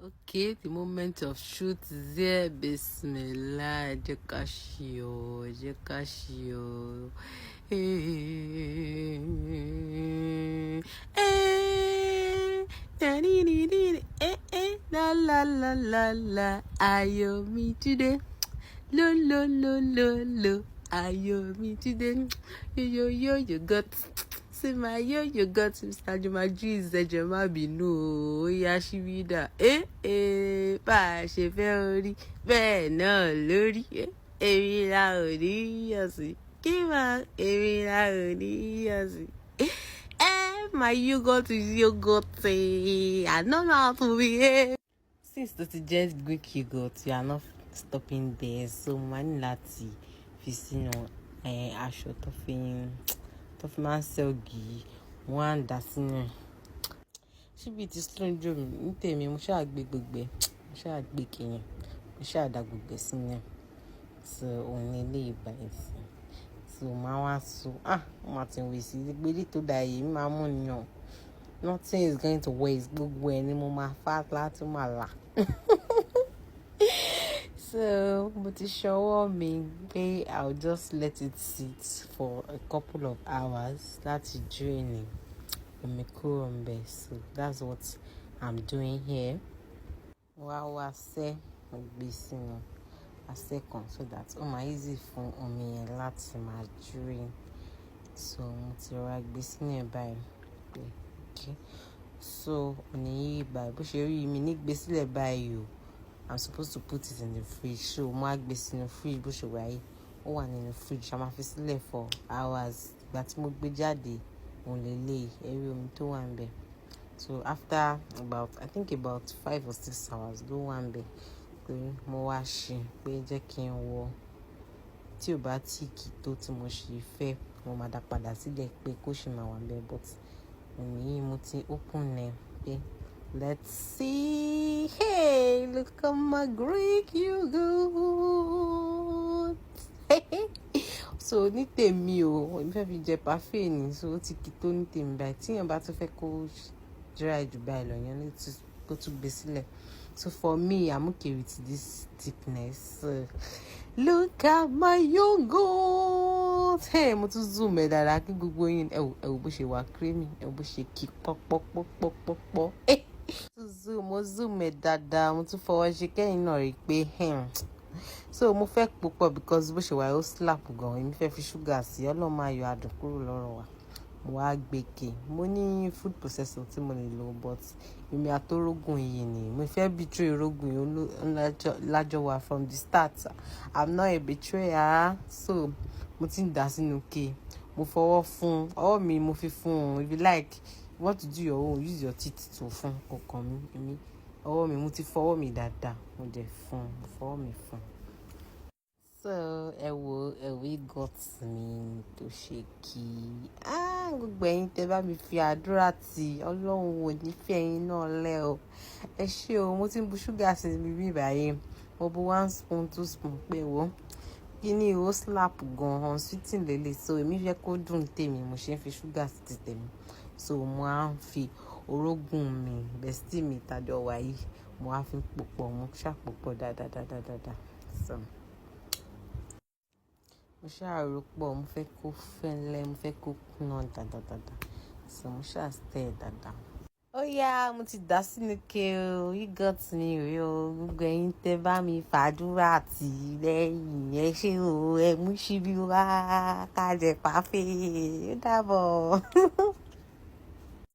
Okay, the moment of truth is here. Bismillah, Jekashio, Jekashio. La la la la la. Ayo me today. Lo lo lo lo lo. Ayo me today. Yo yo you got. See my you got Mr. Jumaji ẹ̀jẹ̀ má bínú o, ó yá ṣíbídà bá a ṣe fẹ́ orí bẹ́ẹ̀ náà lórí èmi la ò ní yọ̀ sí kí máa èmi la ò ní yọ̀ sí. My yogurt is yogurt. I don't know how to behave. Since tó ti jẹ́ Greek yogurt, you are not stopping there, so mo máa ní láti fi sínú aṣọ tó fi máa ń ṣe ògì yìí wọ́n á dà sínú ṣíbí ti stranger mi ní tèmi mo ṣáà gbé gbogbo mo ṣáà gbé kìyàn mo ṣáà dà gbogbo sínú so òun ní ilé ìgbà ẹ̀sìn so máa wá so wọ́n máa ti wèsì gbélé tó dà yìí máa mú nìyàn nothing is going to waste gbogbo ẹ̀ ni mo máa fà láti máa là. So, mo ti ṣọwọ́ mi pé I'll just let it sit for a couple of hours láti drain omi kúrò ńbẹ̀. So that's what I'm doing here. Wá sẹ́ mo gbé sínú asẹ́ kan so that ó máa easy fún omi yẹn láti máa drain. So mo ti rọra gbé sínú ẹ̀ báyìí pé okay. So òní yìí báyìí bó ṣe rí mi ní gbé sílẹ̀ báyìí o. I'm supposed to put it in the fridge. So mo á gbé sínú fridge bó ṣe wà yìí. Ó wà nínú fridge. A máa fi sílẹ̀ for hours. Ìgbà tí mo gbé jáde, òun lélẹ̀ ẹ̀rí omi tó wà ńbẹ̀. So after I think about 5 or 6 hours ló wà ńbẹ̀. Pé mo wá ṣe pé jẹ́ kí n wọ. Tí ò bá tíìkì tó tí mo ṣe fẹ́, mo máa dá padà sílẹ̀ pé kó ṣì máa wà ńbẹ̀. But òní yìí mo ti open ẹ̀ pé let's see. Hey, look at my Greek yogurt. So ní tèmi o, èmi fẹ́ fi jẹ parfait ni, so ó ti kí tó ní tèmi báyìí. Tí èèyàn bá tún fẹ́ kó dry jù báyìí lọ, èèyàn ní kó tún gbé sílẹ̀. So for me, I'm okay with this thickness. Look at my yogurt. Hey, mo tún zoom ẹ̀ dáadáa kí gbogbo yín ẹ wò bó ṣe wà creamy, ẹ wò bó ṣe kí pọ́pọ́pọ́pọ́pọ́. Mo zoom ẹ̀ dáadáa, mo tún fọwọ́ ṣe kẹ́yìn náà rí pé so mo fẹ́ púpọ̀ because bó ṣe wà ó slap gan. Èmi fẹ́ fi ṣúgà sí Ọlọ́run máa yọ adùn kúrò lọ́rọ̀ wa. Mo wá gbé ke mo ní food processor tí mo lè lò but èmi àtórógùn yìí ni mo fẹ́ betray rógùn yìí lájọ wa from the start. I'm not a betrayer. So mo ti ń dà sínú ke mo fọwọ́ fún ọwọ́ mi mo fi fún if you like you want to do your own use your teeth to fún kọ̀ọ̀kan mi èmi ọwọ́ mi mo ti fọwọ́ mi dáadáa mo dẹ̀ fún mo fọwọ́ mi fún. So ẹ wo got mi tó ṣe kí gbogbo ẹ̀yin tẹ́ bá mi fi àdúrà tí Ọlọ́run wò nífẹ̀ẹ́ yín náà lẹ́ o ẹ ṣé o. Mo ti ń bu ṣúgà sí mi báyìí mo bu 1 spoon 2 spoon pé wo kí ni ó slap gan sweeting lélẹ̀ so èmi fẹ́ kó dùn tèmi mo ṣe ń fi ṣúgà sí ti tèmi so mo á ń fi orógùn mi bestie mi tàjọ wà yìí mo á fi pòpọ̀ mo ṣàpòpọ̀ dáadáa so mo ṣàrò pọ̀ mo fẹ́ kó fẹ́lẹ́ mo fẹ́ kó kúnná dáadáa so mo ṣàstẹ̀ dáadáa. Ó yá mo ti dà sínú ke o yogurt mi rí o gbogbo ẹ̀yin tẹ́ bá mi fàdúrà tì lẹ́yìn ẹ ṣé o ẹ mú ṣíbí wá ká jẹ parfait ó dàbọ̀.